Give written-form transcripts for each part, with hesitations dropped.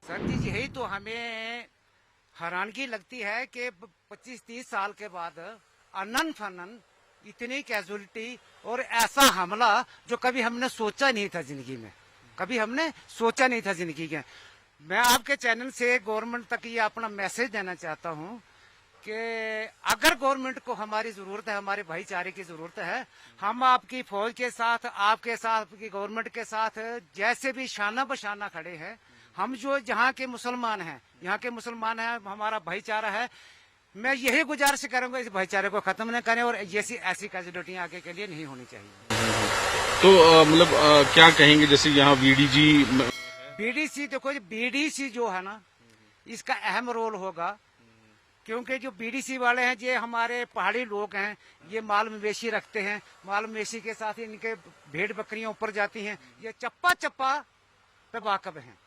Sir जी यही तो हमें हैरानगी लगती है कि 25-30 साल के बाद अनन फनन इतनी कैजुअलिटी और ऐसा हमला जो कभी हमने सोचा नहीं था जिंदगी में, कभी हमने सोचा नहीं था जिंदगी के। मैं आपके चैनल से गवर्नमेंट तक ये अपना मैसेज देना चाहता हूँ कि अगर गवर्नमेंट को हमारी जरूरत है, हमारे भाईचारे की जरूरत है, हम आपकी फौज के साथ, आपके साथ, आपकी गवर्नमेंट के साथ जैसे भी शाना बशाना खड़े हैं। हम जो जहाँ के मुसलमान हैं, यहाँ के मुसलमान हैं, हमारा भाईचारा है। मैं यही गुजारिश करूंगा इस भाईचारे को खत्म न करें और ऐसी ऐसी कैजुअलिटियां आगे के लिए नहीं होनी चाहिए। तो मतलब क्या कहेंगे, जैसे यहाँ बीडीसी देखो, बीडीसी जो है ना, इसका अहम रोल होगा, क्योंकि जो बीडीसी वाले हैं ये हमारे पहाड़ी लोग हैं, ये माल मवेशी रखते हैं, माल मवेशी के साथ इनके भेड़ बकरियां ऊपर जाती हैं, ये चप्पा चप्पा पे वाकफ हैं।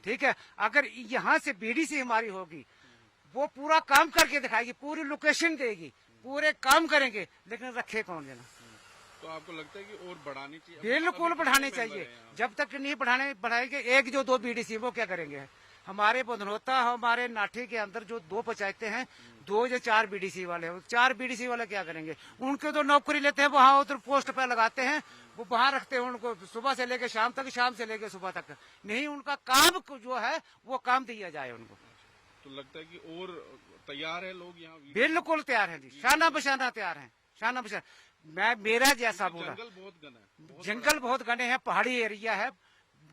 ठीक है, अगर यहाँ से बीडीसी हमारी होगी, वो पूरा काम करके दिखाएगी, पूरी लोकेशन देगी, पूरे काम करेंगे, लेकिन रखे कौन देना। तो आपको लगता है कि और बढ़ानी चाहिए? बिल्कुल बढ़ाने चाहिए। जब तक नहीं बढ़ाएंगे, एक जो 2 बीडीसी वो क्या करेंगे। हमारे बंधनोता, हमारे नाठी के अंदर जो 2 पंचायतें हैं, 2 या 4 बीडीसी वाले हैं, 4 बीडीसी वाले क्या करेंगे। उनके तो नौकरी लेते हैं, वहां उधर पोस्ट पे लगाते हैं, वो वहां रखते हैं उनको सुबह से लेकर शाम तक, शाम से लेकर सुबह तक। नहीं, उनका काम जो है वो काम दिया जाए उनको। तो लगता है कि और तैयार है लोग यहाँ? बिल्कुल तैयार है जी, शाना बशाना तैयार है, शाना बशाना। मेरा जैसा बोला, जंगल बहुत घना है, जंगल बहुत घने हैं, पहाड़ी एरिया है,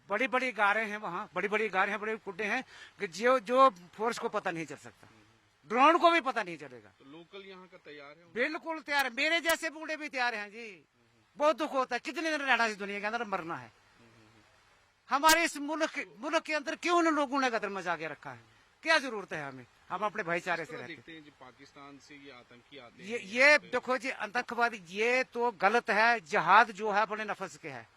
बड़ी बड़ी गारें हैं वहाँ, बड़ी बड़ी गारें हैं, बड़े कुड्डे हैं कि जो फोर्स को पता नहीं चल सकता, ड्रोन को भी पता नहीं चलेगा। तो लोकल यहाँ का तैयार है? बिल्कुल तैयार है, मेरे जैसे बूढ़े भी तैयार हैं जी। बहुत दुख होता है, कितने दिन रहना इस दुनिया के अंदर, मरना है। हमारे इस मुल्क के अंदर क्यों उन लोगों ने कदर मचा के रखा है, क्या जरूरत है हमें। हम अपने भाईचारे से रहते हैं। पाकिस्तान से ये आतंकी आते हैं, ये देखो जी, आतंकवादी ये तो गलत है। जहाद जो है अपने नफ्स के है,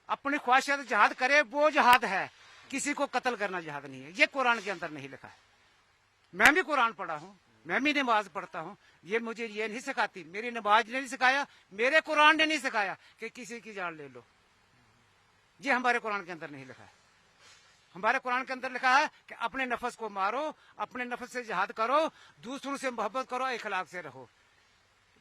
अपनी ख्वाहिशात जहाद करे वो जहाद है, किसी को कत्ल करना जहाद नहीं है। ये कुरान के अंदर नहीं लिखा है। मैं भी कुरान पढ़ा हूँ, मैं भी नमाज पढ़ता हूँ, ये मुझे ये नहीं सिखाती, मेरी नमाज ने नहीं सिखाया, मेरे कुरान ने नहीं सिखाया कि किसी की जान ले लो। ये हमारे कुरान के अंदर नहीं लिखा है। हमारे कुरान के अंदर लिखा है कि अपने नफ्स को मारो, अपने नफ्स से जहाद करो, दूसरों से मोहब्बत करो, इखलाक से रहो।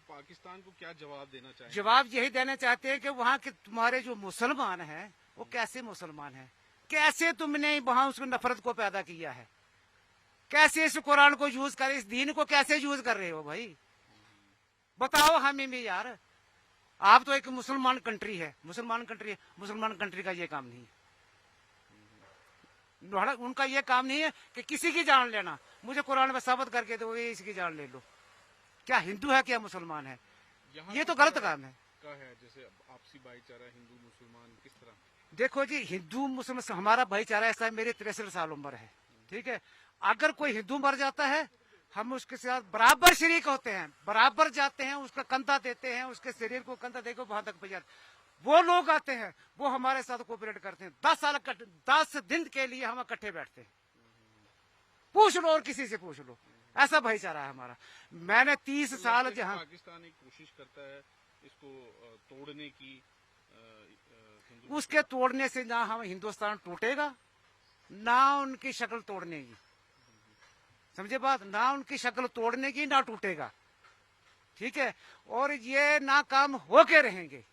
पाकिस्तान को क्या जवाब देना चाहिए? जवाब यही देना चाहते हैं कि वहाँ के तुम्हारे जो मुसलमान हैं वो कैसे मुसलमान हैं, कैसे तुमने वहाँ उसको नफरत को पैदा किया है, कैसे इस कुरान को यूज कर, इस दीन को कैसे यूज कर रहे हो भाई, बताओ हमें भी यार। आप तो एक मुसलमान कंट्री है, मुसलमान कंट्री का ये काम नहीं है। उनका ये काम नहीं है कि किसी की जान लेना, मुझे कुरान में साबित करके दो ये इसकी जान ले लो। क्या हिंदू है, क्या मुसलमान है, ये तो गलत काम है। जैसे आपसी भाईचारा हिंदू मुसलमान किस तरह? देखो जी, हिंदू मुसलमान हमारा भाईचारा ऐसा है, मेरी 63 साल उम्र है, ठीक है। अगर कोई हिंदू मर जाता है, हम उसके साथ बराबर शरीक होते हैं, बराबर जाते हैं, उसका कंधा देते हैं, उसके शरीर को कंधा देकर वहां तक पहुंचाते। वो लोग आते हैं, वो हमारे साथ कोऑपरेट करते हैं। 10 दिन के लिए हम इकट्ठे बैठते हैं। पूछ लो और किसी से पूछ लो, ऐसा भाईचारा है हमारा। मैंने 30 साल जहाँ पाकिस्तान एक कोशिश करता है इसको तोड़ने की, उसके तोड़ने से ना हम हिंदुस्तान टूटेगा, ना उनकी शक्ल तोड़ने की, समझे बात, ना उनकी शक्ल तोड़ने की, ना टूटेगा, ठीक है। और ये ना काम होके रहेंगे,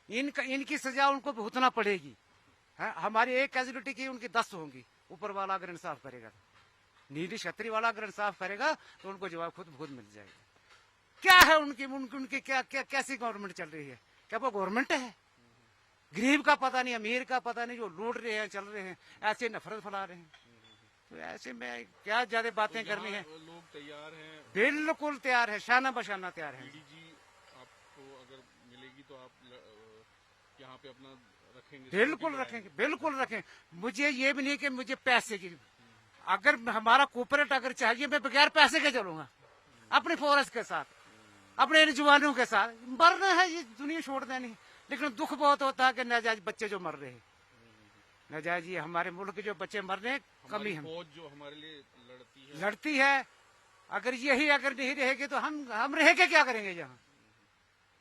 इनकी सजा उनको भुगतना पड़ेगी। हमारी एक कैजुअलिटी की उनकी 10 होंगी। ऊपर वाला अगर इंसाफ करेगा, नीली छतरी वाला अगर इंसाफ करेगा तो उनको जवाब खुद मिल जाएगा। क्या है उनकी क्या कैसी गवर्नमेंट चल रही है, क्या वो गवर्नमेंट है? गरीब का पता नहीं, अमीर का पता नहीं, जो लूट रहे हैं, चल रहे हैं, ऐसे नफरत फैला रहे हैं। तो ऐसे में क्या ज्यादा बातें करनी है। लोग तैयार हैं, बिल्कुल तैयार है, शाना बशाना तैयार है। आपको अगर मिलेगी तो आप यहाँ पे अपना रखेंगे? बिल्कुल रखेंगे। मुझे ये भी नहीं कि मुझे पैसे की, अगर हमारा कोऑपरेट अगर चाहिए, मैं बगैर पैसे के चलूंगा, अपनी फोर्स के साथ, अपने जवानों के साथ। मरना है, ये दुनिया छोड़ देनी। लेकिन दुख बहुत होता है कि नाजायज बच्चे जो मर रहे हैं, नाजायज ये हमारे मुल्क के जो बच्चे मर रहे हैं, कमी हम जो हमारे लिए लड़ती है। अगर यही अगर नहीं रहेगी तो हम रह के क्या करेंगे, यहाँ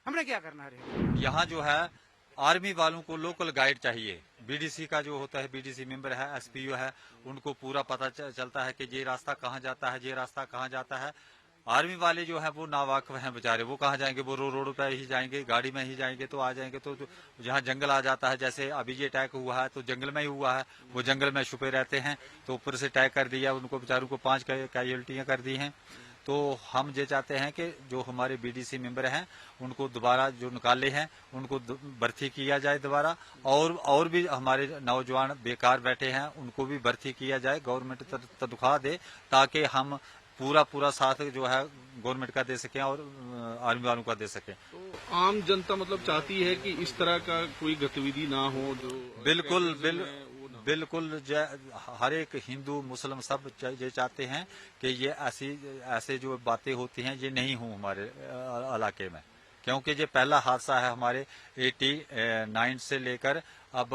हमने क्या करना है। यहाँ जो है आर्मी वालों को लोकल गाइड चाहिए। बीडीसी का जो होता है, बीडीसी मेंबर है, एसपीओ है, उनको पूरा पता चलता है कि ये रास्ता कहाँ जाता है, ये रास्ता कहाँ जाता है। आर्मी वाले जो है वो नावाकिफ हैं बेचारे, वो कहाँ जाएंगे, वो रोड पे ही जाएंगे, गाड़ी में ही जाएंगे तो आ जाएंगे। तो जहाँ जंगल आ जाता है, जैसे अभी ये अटैक हुआ है तो जंगल में ही हुआ है, वो जंगल में छुपे रहते हैं, तो ऊपर से अटैक कर दिया, उनको बेचारों को 5 कैजुअल्टियां कर दी हैं। तो हम ये चाहते हैं कि जो हमारे बीडीसी मेंबर हैं उनको दोबारा जो निकाले हैं उनको भर्ती किया जाए दोबारा, और भी हमारे नौजवान बेकार बैठे हैं उनको भी भर्ती किया जाए, गवर्नमेंट तनख्वाह दे ताकि हम पूरा साथ जो है गवर्नमेंट का दे सकें और आर्मी वालों का दे सकें। तो आम जनता मतलब चाहती है कि इस तरह का कोई गतिविधि ना हो जो बिल्कुल हर एक हिंदू मुस्लिम सब ये चाहते हैं कि ये ऐसे जो बातें होती हैं ये नहीं हो हमारे इलाके में, क्योंकि ये पहला हादसा है हमारे 89 से लेकर अब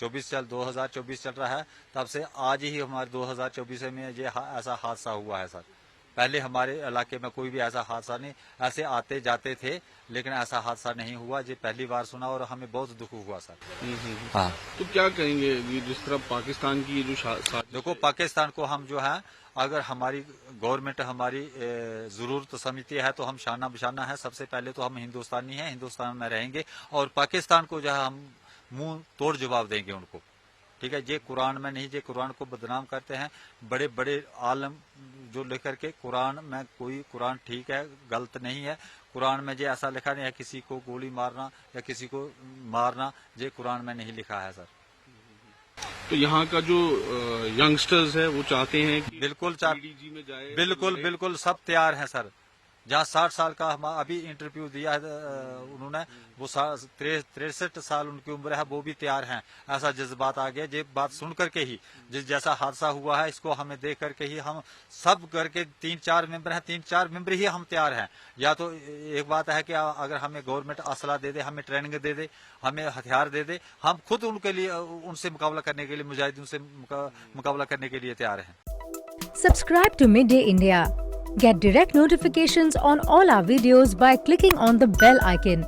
2024 चल रहा है, तब से आज ही हमारे 2024 में ये ऐसा हादसा हुआ है सर। पहले हमारे इलाके में कोई भी ऐसा हादसा नहीं, ऐसे आते जाते थे लेकिन ऐसा हादसा नहीं हुआ, ये पहली बार सुना और हमें बहुत दुख हुआ सर। हाँ, तो क्या कहेंगे जिस तरह पाकिस्तान की जो देखो पाकिस्तान को हम जो है, अगर हमारी गवर्नमेंट हमारी जरूरत समझती है तो हम शाना बिशाना है, सबसे पहले तो हम हिंदुस्तानी हैं, हिंदुस्तान में रहेंगे और पाकिस्तान को जो है हम मुंह तोड़ जवाब देंगे उनको। ठीक है, ये कुरान में नहीं, ये कुरान को बदनाम करते हैं बड़े बड़े आलम जो लेकर के कुरान में, कोई कुरान ठीक है गलत नहीं है, कुरान में ये ऐसा लिखा नहीं है किसी को गोली मारना या किसी को मारना, ये कुरान में नहीं लिखा है सर। तो यहाँ का जो यंगस्टर्स है वो चाहते हैं कि बिल्कुल बीडीजी में जाए, बिल्कुल सब तैयार हैं सर। जहाँ 60 साल का हम अभी इंटरव्यू दिया है उन्होंने, वो 63 साल उनकी उम्र है, वो भी तैयार हैं। ऐसा जज्बात आ गया, ये बात सुन करके ही जैसा हादसा हुआ है इसको हमें देख करके ही हम सब करके 3-4 मेंबर हैं, 3-4 मेंबर ही हम तैयार हैं। या तो एक बात है कि अगर हमें गवर्नमेंट असला दे दे, हमें ट्रेनिंग दे दे, हमें हथियार दे दे, हम खुद उनके लिए उनसे मुकाबला करने के लिए, मुजाहिदीन से मुकाबला करने के लिए तैयार हैं। Subscribe to Midday India. Get direct notifications on all our videos by clicking on the bell icon.